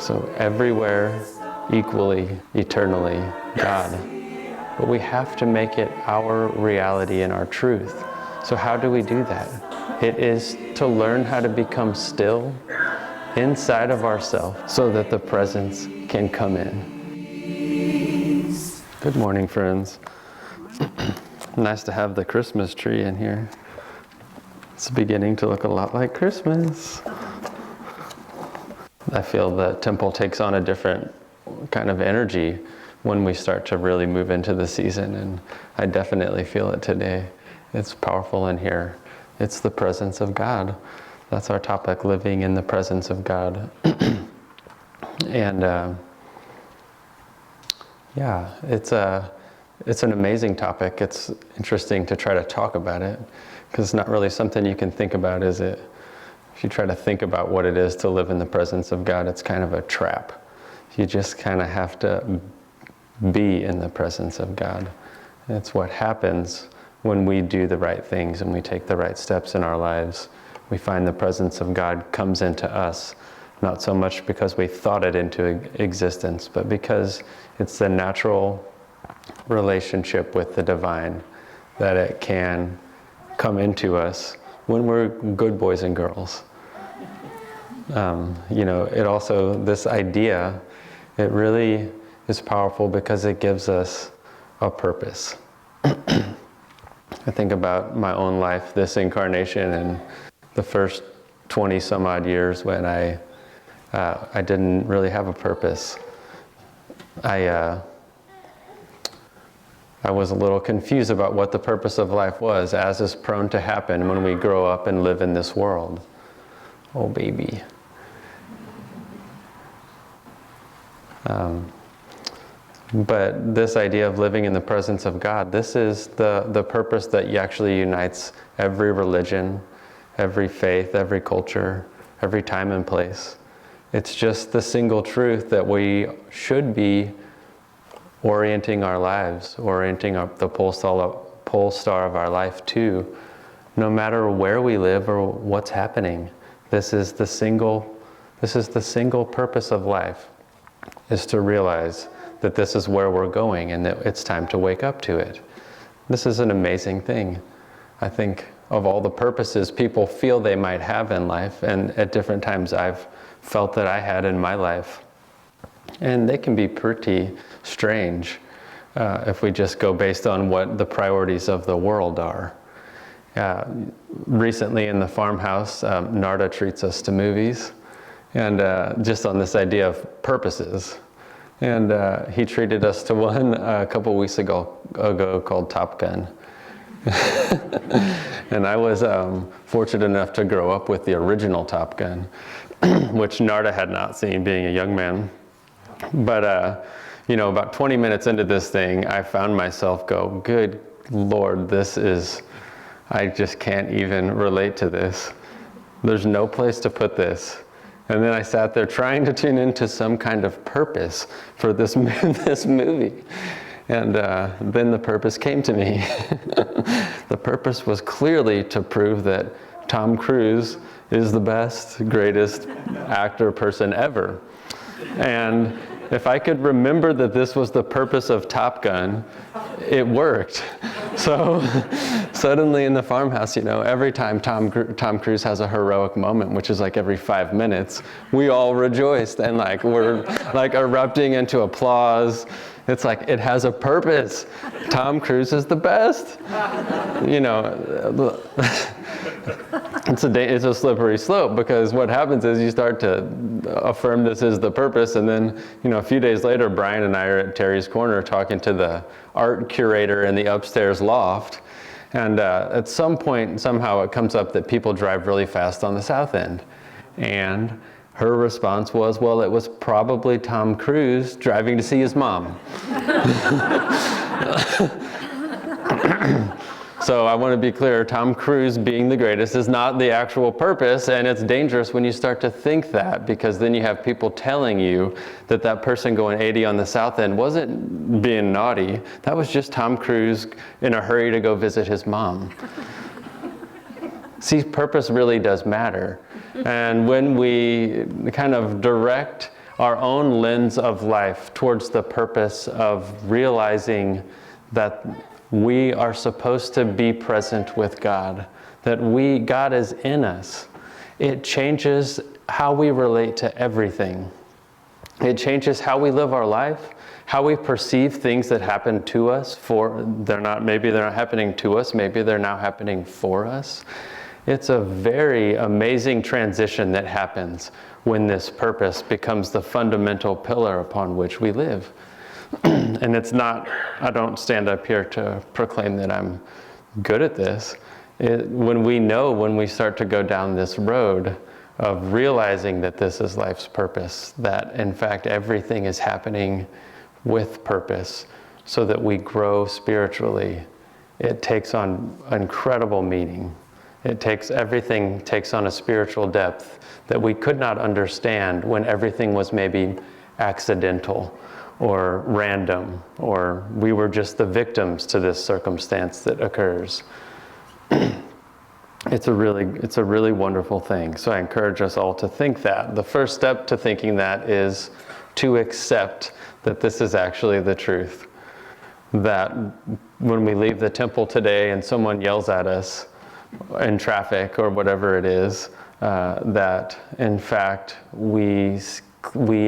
So everywhere, equally, eternally, God. But we have to make it our reality and our truth. So how do we do that? It is to learn how to become still inside of ourselves so that the presence can come in. Good morning, friends. Nice to have the Christmas tree in here. It's beginning to look a lot like Christmas. I feel the temple takes on a different kind of energy when we start to really move into the season, and I definitely feel it today. It's powerful in here. It's the presence of God. That's our topic, living in the presence of God. And yeah, it's an amazing topic. It's interesting to try to talk about it, because it's not really something you can think about, is it? If you try to think about what it is to live in the presence of God, it's kind of a trap. You just kind of have to be in the presence of God. It's what happens when we do the right things and we take the right steps in our lives. We find the presence of God comes into us, not so much because we thought it into existence, but because it's the natural relationship with the divine, that it can come into us when we're good boys and girls. It also, this idea, it really is powerful because it gives us a purpose. I think about my own life, this incarnation, and the first 20 some odd years when I didn't really have a purpose. I was a little confused about what the purpose of life was, as is prone to happen when we grow up and live in this world. Oh, baby. But this idea of living in the presence of God, this is the purpose that actually unites every religion, every faith, every culture, every time and place. It's just the single truth that we should be orienting our lives, orienting the pole star of our life to, no matter where we live or what's happening. This is the single purpose of life, is to realize that this is where we're going and that it's time to wake up to it. This is an amazing thing. I think of all the purposes people feel they might have in life, and at different times I've felt that I had in my life. And they can be pretty strange if we just go based on what the priorities of the world are. Recently in the farmhouse, Narda treats us to movies, and just on this idea of purposes. And he treated us to one a couple weeks ago called Top Gun. And I was fortunate enough to grow up with the original Top Gun, which Narda had not seen, being a young man. But, about 20 minutes into this thing, I found myself go, good Lord, I just can't even relate to this. There's no place to put this. And then I sat there trying to tune into some kind of purpose for this movie. And then the purpose came to me. The purpose was clearly to prove that Tom Cruise is the best, greatest actor person ever. And if I could remember that this was the purpose of Top Gun, it worked. So suddenly in the farmhouse, every time Tom Cruise has a heroic moment, which is like every 5 minutes, we all rejoiced and we're erupting into applause. It's like, it has a purpose. Tom Cruise is the best. It's a slippery slope, because what happens is you start to affirm this is the purpose, and then a few days later, Brian and I are at Terry's Corner talking to the art curator in the upstairs loft, and at some point somehow it comes up that people drive really fast on the south end, and her response was, well, it was probably Tom Cruise driving to see his mom. So I want to be clear, Tom Cruise being the greatest is not the actual purpose, and it's dangerous when you start to think that, because then you have people telling you that person going 80 on the south end wasn't being naughty. That was just Tom Cruise in a hurry to go visit his mom. See, purpose really does matter. And when we kind of direct our own lens of life towards the purpose of realizing that we are supposed to be present with God, that God is in us, it changes how we relate to everything. It changes how we live our life, how we perceive things that happen to us. Maybe they're not happening to us, maybe they're now happening for us. It's a very amazing transition that happens when this purpose becomes the fundamental pillar upon which we live. And it's not, I don't stand up here to proclaim that I'm good at this. When we start to go down this road of realizing that this is life's purpose, that in fact everything is happening with purpose so that we grow spiritually, it takes on incredible meaning. Everything takes on a spiritual depth that we could not understand when everything was maybe accidental or random, or we were just the victims to this circumstance that occurs. It's a really wonderful thing. So I encourage us all to think that. The first step to thinking that is to accept that this is actually the truth. That when we leave the temple today and someone yells at us in traffic or whatever it is, that in fact we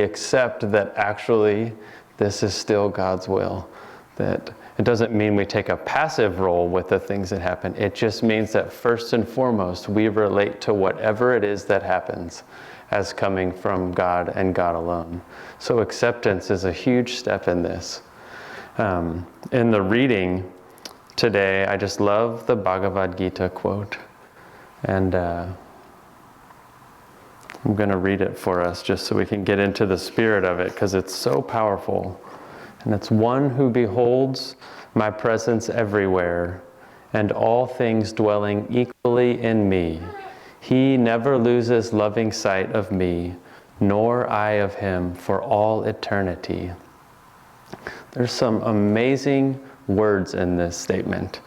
accept that actually this is still God's will. That it doesn't mean we take a passive role with the things that happen. It just means that first and foremost, we relate to whatever it is that happens as coming from God and God alone. So acceptance is a huge step in this. In the reading today, I just love the Bhagavad Gita quote. And I'm going to read it for us just so we can get into the spirit of it, because it's so powerful. And it's one who beholds my presence everywhere and all things dwelling equally in me. He never loses loving sight of me, nor I of him for all eternity. There's some amazing words in this statement.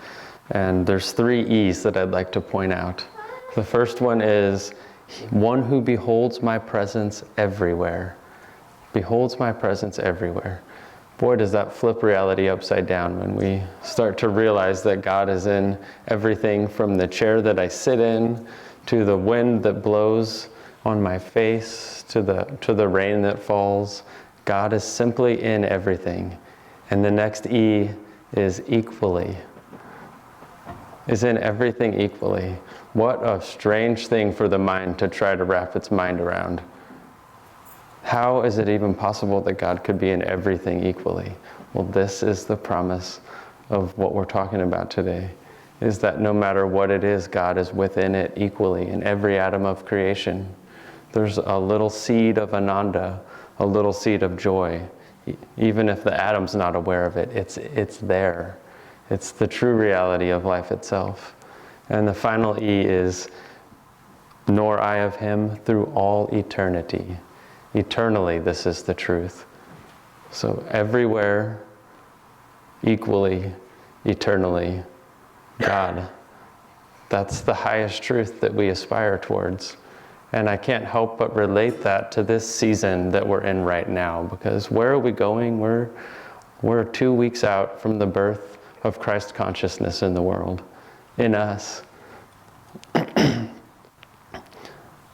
And there's 3 E's that I'd like to point out. The first one is one who beholds my presence everywhere. Beholds my presence everywhere. Boy, does that flip reality upside down when we start to realize that God is in everything, from the chair that I sit in, to the wind that blows on my face, to the rain that falls. God is simply in everything. And the next E is equally. Is in everything equally. What a strange thing for the mind to try to wrap its mind around. How is it even possible that God could be in everything equally? Well, this is the promise of what we're talking about today, is that no matter what it is, God is within it equally, in every atom of creation. There's a little seed of Ananda, a little seed of joy. Even if the atom's not aware of it, it's there. It's the true reality of life itself. And the final E is, nor I of him through all eternity. Eternally, this is the truth. So everywhere, equally, eternally, God. That's the highest truth that we aspire towards. And I can't help but relate that to this season that we're in right now, because where are we going? We're 2 weeks out from the birth of Christ consciousness in the world, in us.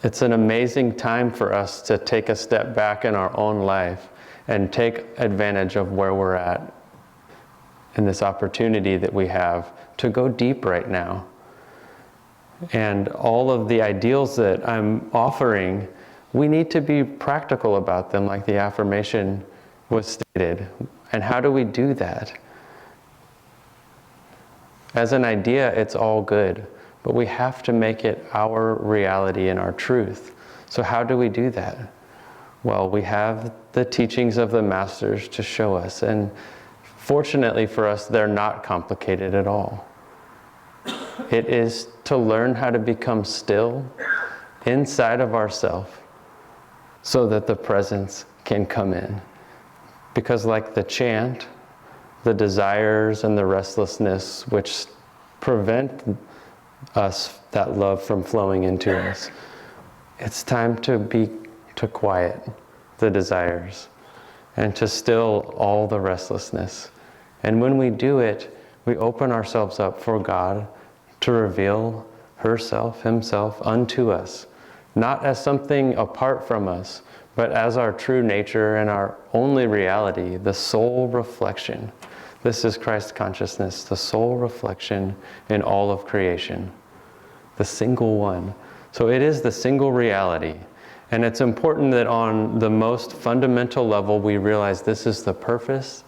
It's an amazing time for us to take a step back in our own life and take advantage of where we're at and this opportunity that we have to go deep right now. And all of the ideals that I'm offering, we need to be practical about them, like the affirmation was stated. And how do we do that? As an idea, it's all good. But we have to make it our reality and our truth. So how do we do that? Well, we have the teachings of the masters to show us. And fortunately for us, they're not complicated at all. It is to learn how to become still inside of ourselves so that the presence can come in. Because like the chant, the desires and the restlessness which prevent us, that love from flowing into us, it's time to quiet, the desires and to still all the restlessness. And when we do it, we open ourselves up for God to reveal herself, himself unto us, not as something apart from us, but as our true nature and our only reality, the sole reflection. This is Christ consciousness, the sole reflection in all of creation, the single one. So it is the single reality. And it's important that on the most fundamental level, we realize this is the purpose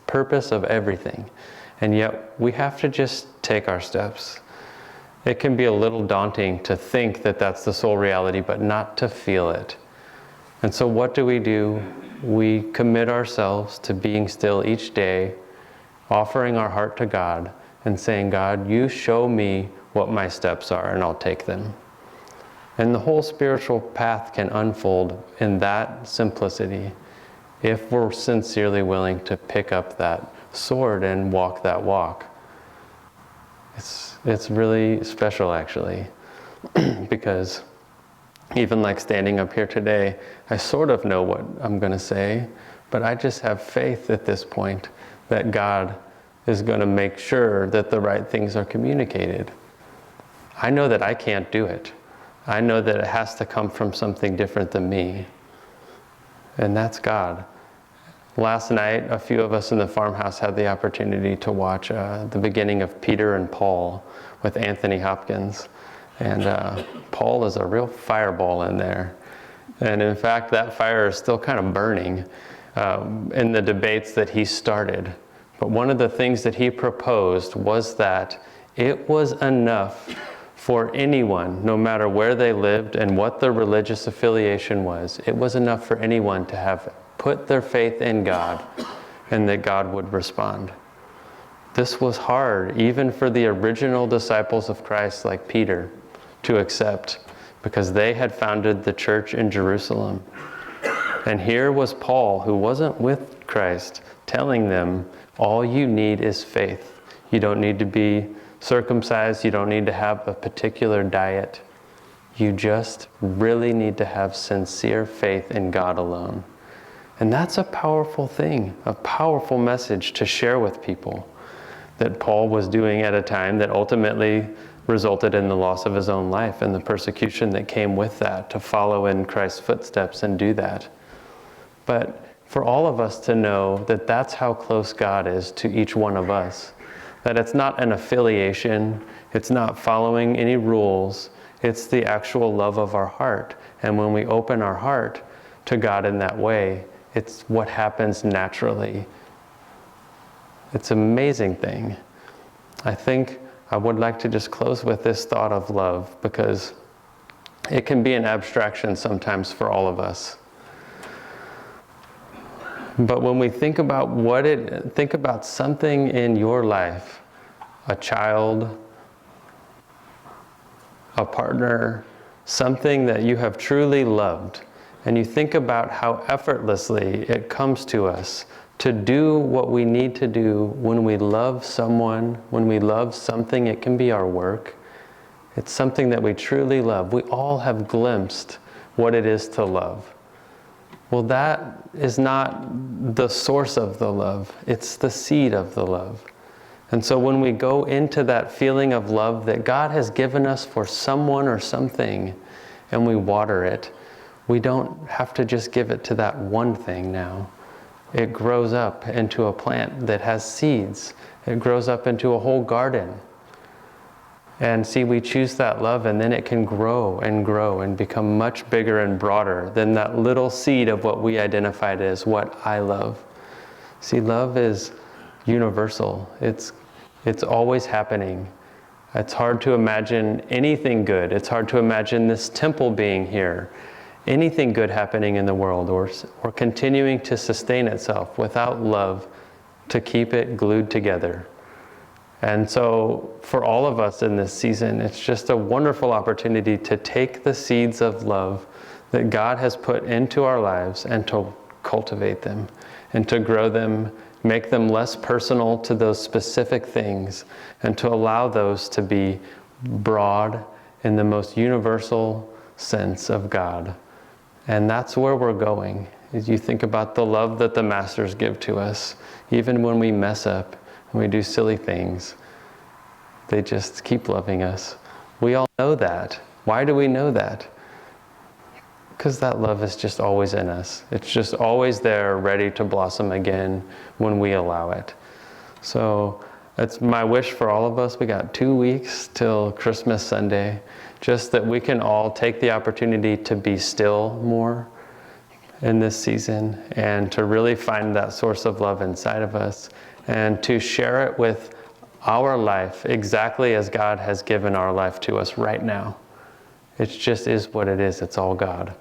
of everything. And yet we have to just take our steps. It can be a little daunting to think that that's the sole reality, but not to feel it. And so what do? We commit ourselves to being still each day, offering our heart to God and saying, God, you show me what my steps are and I'll take them. And the whole spiritual path can unfold in that simplicity if we're sincerely willing to pick up that sword and walk that walk. It's really special, actually, because even like standing up here today, I sort of know what I'm going to say, but I just have faith at this point that God is going to make sure that the right things are communicated. I know that I can't do it. I know that it has to come from something different than me, and that's God. Last night, a few of us in the farmhouse had the opportunity to watch the beginning of Peter and Paul with Anthony Hopkins. And Paul is a real fireball in there. And in fact, that fire is still kind of burning in the debates that he started. But one of the things that he proposed was that it was enough for anyone, no matter where they lived and what their religious affiliation was, it was enough for anyone to have put their faith in God and that God would respond. This was hard, even for the original disciples of Christ like Peter, to accept, because they had founded the church in Jerusalem. And here was Paul, who wasn't with Christ, telling them, all you need is faith. You don't need to be circumcised. You don't need to have a particular diet. You just really need to have sincere faith in God alone. And that's a powerful thing, a powerful message to share with people that Paul was doing at a time that ultimately resulted in the loss of his own life and the persecution that came with that, to follow in Christ's footsteps and do that. But for all of us to know that that's how close God is to each one of us, that it's not an affiliation, it's not following any rules, it's the actual love of our heart. And when we open our heart to God in that way, it's what happens naturally. It's an amazing thing. I think I would like to just close with this thought of love, because it can be an abstraction sometimes for all of us. But when we think about think about something in your life, a child, a partner, something that you have truly loved, and you think about how effortlessly it comes to us to do what we need to do when we love someone, when we love something. It can be our work. It's something that we truly love. We all have glimpsed what it is to love. Well, that is not the source of the love. It's the seed of the love. And so when we go into that feeling of love that God has given us for someone or something, and we water it, we don't have to just give it to that one thing now. It grows up into a plant that has seeds. It grows up into a whole garden. And see, we choose that love, and then it can grow and become much bigger and broader than that little seed of what we identified as what I love. See, love is universal. It's always happening. It's hard to imagine anything good. It's hard to imagine this temple being here, anything good happening in the world, or continuing to sustain itself without love to keep it glued together. And so for all of us in this season, it's just a wonderful opportunity to take the seeds of love that God has put into our lives and to cultivate them and to grow them, make them less personal to those specific things, and to allow those to be broad in the most universal sense of God. And that's where we're going. As you think about the love that the masters give to us, even when we mess up and we do silly things, they just keep loving us. We all know that. Why do we know that? Because that love is just always in us. It's just always there, ready to blossom again when we allow it. So that's my wish for all of us. We got 2 weeks till Christmas Sunday, just that we can all take the opportunity to be still more in this season and to really find that source of love inside of us and to share it with our life exactly as God has given our life to us right now. It just is what it is. It's all God.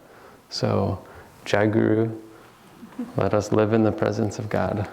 So, Jai Guru, let us live in the presence of God.